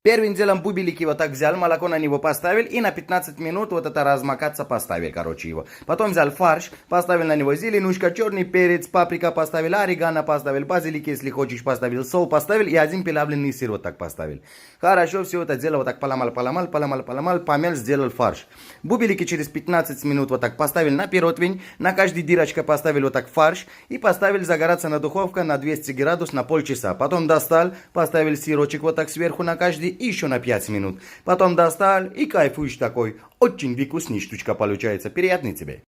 Первым делом бубелики вот так взял, молоко на него поставил и на 15 минут вот это размокаться поставил, короче, его. Потом взял фарш, поставил на него зеленушка, черный перец, паприка поставил, орегано поставил, базилик, если хочешь, поставил, сол поставил и один плавленый сыр вот так поставил. Хорошо, все это дело вот так поломал, помял, сделал фарш. Бубелики через 15 минут вот так поставил на противень, на каждой дырочке поставил вот так фарш и поставил загораться на духовку на 200 градусов на полчаса. Потом достал, поставил сырочек вот так сверху на каждый и еще на 5 минут. Потом достал и кайфуешь такой. Очень вкусная штучка получается. Приятный тебе.